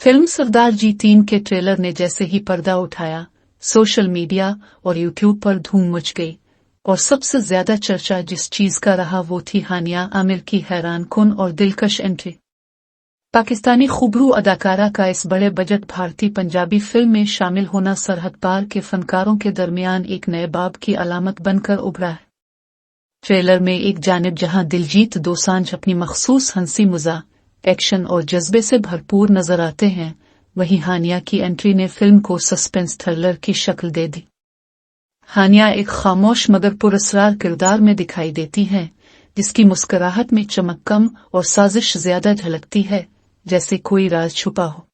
Film सरदार जी 3 के trailer ने जैसे ही पर्दा उठाया, सोशल मीडिया और यूट्यूब पर धूम मच गई। और सबसे ज्यादा चर्चा जिस चीज का रहा वो थी हानिया आमिर की हैरानकुन और दिलकश एंट्री। पाकिस्तानी खूबरू अदाकारा का इस बड़े बजट भारतीय पंजाबी फिल्म में शामिल होना सरहद पार के फनकारों के दरमियान एक नए बाब की अलामत बनकर उभरा है। ट्रेलर में एक जानिब जहां दिलजीत दोसांझ अपनी मखसूस हंसी मजाक, एक्शन और जज्बे से भरपूर नजर आते हैं, वहीं हानिया की एंट्री ने फिल्म को सस्पेंस थ्रिलर की शक्ल दे दी। हानिया एक खामोश मगर पुरअसरार किरदार में दिखाई देती हैं, जिसकी मुस्कुराहट में चमक कम और साजिश ज्यादा झलकती है, जैसे कोई राज छुपा हो।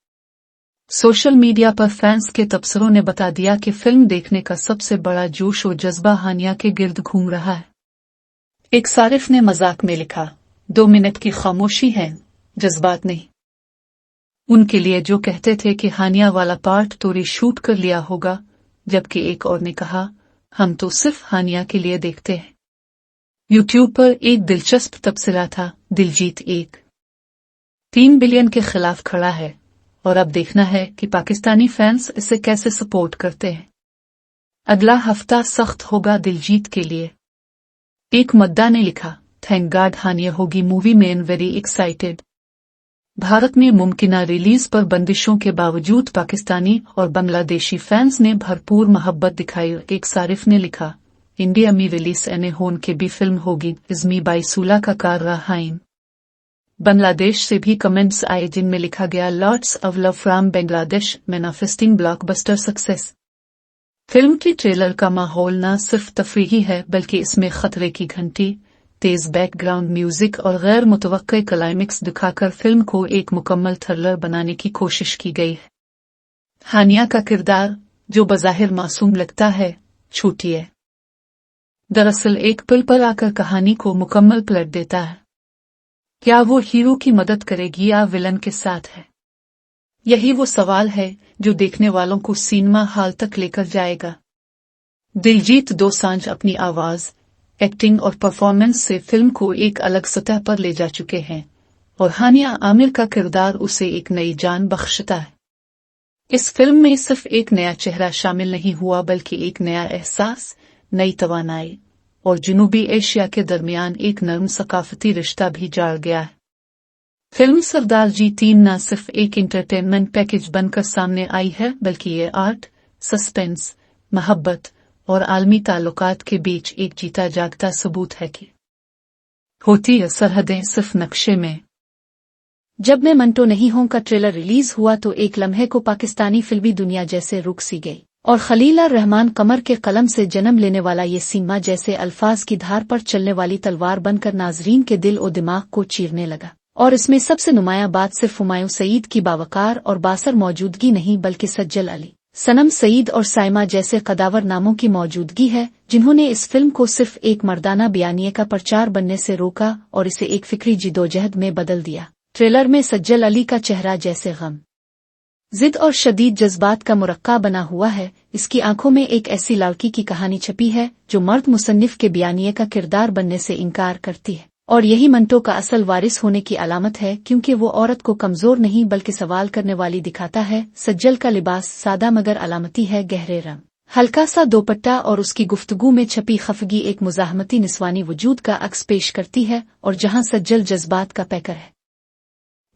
सोशल मीडिया पर फैंस के तबसरों ने बता दिया कि फिल्म देखने का सबसे बड़ा जोश और जज्बा हानिया के गिर्द घूम रहा है। एक सारिफ ने मजाक में लिखा, 2 मिनट की खामोशी है, जज्बात नहीं। उनके लिए जो कहते थे कि हानिया वाला पार्ट तो रीशूट कर लिया होगा, जबकि एक और ने कहा, हम तो सिर्फ हानिया के लिए देखते हैं। यूट्यूब पर एक दिलचस्प तबसरा था, दिलजीत 3 बिलियन के खिलाफ खड़ा है और अब देखना है कि पाकिस्तानी फैंस इसे कैसे सपोर्ट करते हैं। अगला हफ्ता सख्त होगा दिलजीत के लिए। एक मद्दा ने लिखा, थैंक गॉड हानिया होगी मूवी में, वेरी एक्साइटेड। भारत में मुमकिना रिलीज पर बंदिशों के बावजूद पाकिस्तानी और बांग्लादेशी फैंस ने भरपूर मोहब्बत दिखाई। एक सारिफ ने लिखा, इंडिया में रिलीज एने होन के भी फिल्म होगी, इज़मी बाईसूला का कार रहाइन। बांग्लादेश से भी कमेंट्स आए जिनमें लिखा गया, lots of love from Bangladesh, manifesting blockbuster success. Film की ट्रेलर का माहौल न सिर्फ तफरीही है बल्कि इसमें खतरे की घंटी, तेज बैकग्राउंड म्यूजिक और गैर मुतवक्के क्लाइमेक्स दिखाकर फिल्म को एक मुकम्मल थ्रिलर बनाने की कोशिश की गई है। हानिया का किरदार, जो बज़ाहिर मासूम लगता है, छूटी है। दरअसल एक पुल पर आकर कहानी को मुकम्मल पलट देता है। क्या वो हीरो की मदद करेगी या विलन के साथ है? यही वो सवाल है जो देखने वालों को सिनेमा हॉल तक लेकर जाएगा। दिलजीत दोसांझ अपनी आवाज, एक्टिंग और परफॉर्मेंस से फिल्म को एक अलग सतह पर ले जा चुके हैं और हानिया आमिर का किरदार उसे एक नई जान बख्शता है। इस फिल्म में सिर्फ एक नया चेहरा शामिल नहीं हुआ बल्कि एक नया एहसास, नई तवानाई और जनूबी एशिया के दरमियान एक नरम सकाफती रिश्ता भी जुड़ गया है। फिल्म सरदार जी 3 न सिर्फ एक एंटरटेनमेंट पैकेज बनकर सामने आई है बल्कि ये आर्ट, सस्पेंस, मोहब्बत और आलमी ताल्लुकात के बीच एक जीता जागता सबूत है कि होती है सरहदें सिर्फ नक्शे में। जब मैं मंटो नहीं हूं का ट्रेलर रिलीज हुआ तो एक लम्हे को पाकिस्तानी फिल्मी दुनिया जैसे रुक सी गई और खलील रहमान कमर के कलम से जन्म लेने वाला ये सिनेमा जैसे अल्फाज की धार पर चलने वाली तलवार बनकर नाजरीन के दिल और दिमाग को चीरने लगा। और इसमें सबसे नुमाया बात सिर्फ हुमायूं सईद की बावकार और बासर मौजूदगी नहीं बल्कि सज्जल अली, सनम सईद और साइमा जैसे कदावर नामों की मौजूदगी है, जिन्होंने इस फिल्म को सिर्फ एक मर्दाना बयानिए का प्रचार बनने से रोका और इसे एक फिक्री जिदोजहद में बदल दिया। ट्रेलर में सज्जल अली का चेहरा जैसे गम, जिद और शदीद जज्बात का मुरक्का बना हुआ है। इसकी आंखों में एक ऐसी लड़की की कहानी छपी है जो मर्द मुसन्निफ के बयानिए का किरदार बनने से इनकार करती है और यही मंटो का असल वारिस होने की अलामत है, क्योंकि वो औरत को कमजोर नहीं बल्कि सवाल करने वाली दिखाता है। सज्जल का लिबास सादा मगर अलामती है, गहरे रंग, हल्का सा दोपट्टा और उसकी गुफ्तगू में छपी खफगी एक मुजाहमती निस्वानी वजूद का अक्स पेश करती है। और जहां सज्जल जज्बात का पैकर है,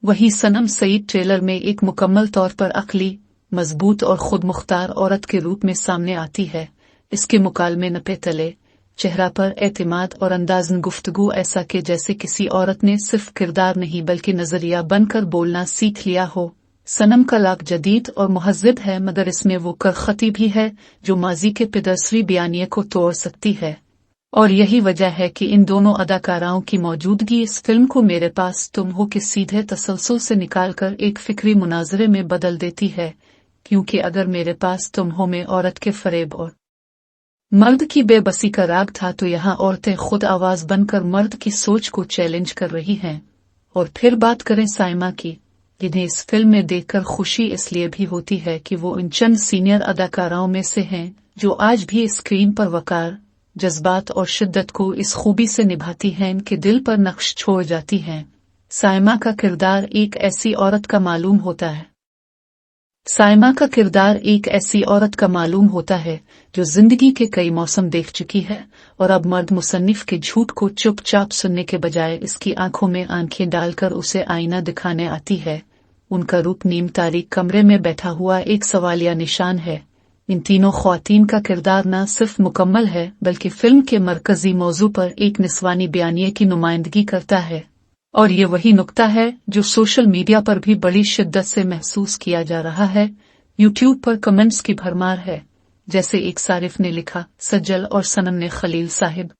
वहीं सनम सईद ट्रेलर में एक मुकम्मल तौर पर अक्ली, मजबूत और खुद मुख्तार औरत के रूप में सामने आती है। इसके मुकालमे नपे तले, चेहरा पर एतमाद और अंदाज़न गुफ्तगू ऐसा कि जैसे किसी औरत ने सिर्फ किरदार नहीं बल्कि नजरिया बनकर बोलना सीख लिया हो। सनम का लाक जदीद और मुहज़्ज़ब है मगर इसमें वो करखती भी है जो माजी के पिदरसरी बयानिए को तोड़ सकती है। और यही वजह है कि इन दोनों अदाकाराओं की मौजूदगी इस फिल्म को मेरे पास तुम हो के सीधे तसलसल से निकालकर एक फिक्री मुनाजरे में बदल देती है, क्योंकि अगर मेरे पास तुम हो में औरत के फरेब और मर्द की बेबसी का राग था तो यहाँ औरतें खुद आवाज बनकर मर्द की सोच को चैलेंज कर रही हैं। और फिर बात करें साइमा की, जिन्हें इस फिल्म में देखकर खुशी इसलिए भी होती है कि वो इन चंद सीनियर अदाकाराओं में से हैं जो आज भी स्क्रीन पर वकार, जज्बात और शिद्दत को इस खूबी से निभाती हैं कि दिल पर नक्श छोड़ जाती हैं। साइमा का किरदार एक ऐसी औरत का मालूम होता है साइमा का किरदार एक ऐसी औरत का मालूम होता है जो जिंदगी के कई मौसम देख चुकी है और अब मर्द मुसन्निफ के झूठ को चुपचाप सुनने के बजाय इसकी आंखों में आंखें डालकर उसे आईना दिखाने आती है। उनका रूप नीम तारीख कमरे में बैठा हुआ एक सवालिया निशान है। इन तीनों ख्वातीन का किरदार न सिर्फ मुकम्मल है बल्कि फिल्म के मरकजी मौजू पर एक निस्वानी बयानिए की नुमाइंदगी करता है, और ये वही नुक्ता है जो सोशल मीडिया पर भी बड़ी शिद्दत से महसूस किया जा रहा है। यूट्यूब पर कमेंट्स की भरमार है। जैसे एक सारिफ ने लिखा, सज्जल और सनम ने खलील साहिब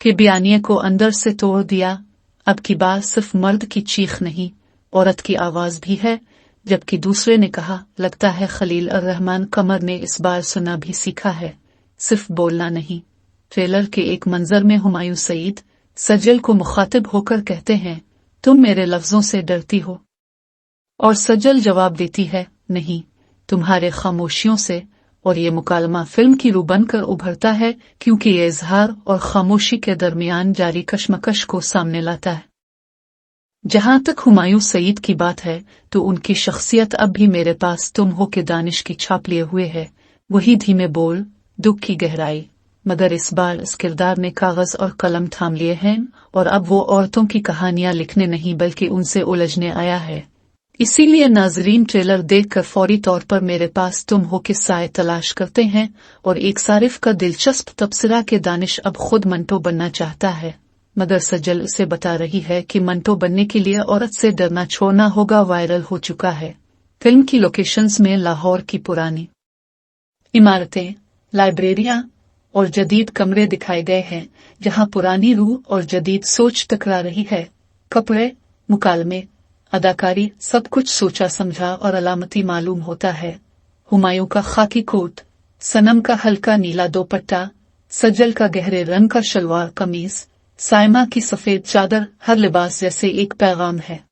के बयानिए को अंदर से तोड़ दिया। अब की बात सिर्फ मर्द की चीख नहीं, औरत की आवाज भी है। जबकि दूसरे ने कहा, लगता है खलील और रहमान कमर ने इस बार सुना भी सीखा है, सिर्फ बोलना नहीं। ट्रेलर के एक मंजर में हुमायूं सईद सज्जल को मुखातिब होकर कहते हैं, तुम मेरे लफ्जों से डरती हो? और सज्जल जवाब देती है, नहीं, तुम्हारे खामोशियों से। और ये मुकालमा फिल्म की रूह बनकर उभरता है क्योंकि ये इजहार और खामोशी के दरमियान जारी कशमकश को सामने लाता है। जहां तक हुमायूं सईद की बात है तो उनकी शख्सियत अब भी मेरे पास तुम हो के दानिश की छाप लिए हुए है। वही धीमे बोल, दुख की गहराई, मगर इस बार इस किरदार ने कागज और कलम थाम लिए हैं और अब वो औरतों की कहानियां लिखने नहीं बल्कि उनसे उलझने आया है। इसीलिए नाजरीन ट्रेलर देखकर फौरी तौर पर मेरे पास तुम हो के साए तलाश करते हैं और एक सारिफ का दिलचस्प तबसरा के दानिश अब खुद मंटो बनना चाहता है, मगर सज्जल उसे बता रही है कि मंटो बनने के लिए औरत से डरना छोड़ना होगा। वायरल हो चुका है। फिल्म की लोकेशंस में लाहौर की पुरानी इमारतें, लाइब्रेरियां और जदीद कमरे दिखाए गए हैं, जहां पुरानी रूह और जदीद सोच टकरा रही है। कपड़े, मुकालमे, अदाकारी, सब कुछ सोचा समझा और अलामती मालूम होता है। हुमायूं का खाकी कोट, सनम का हल्का नीला दोपट्टा, सज्जल का गहरे रंग का शलवार कमीज, साइमा की सफेद चादर, हर लिबास जैसे एक पैगाम है।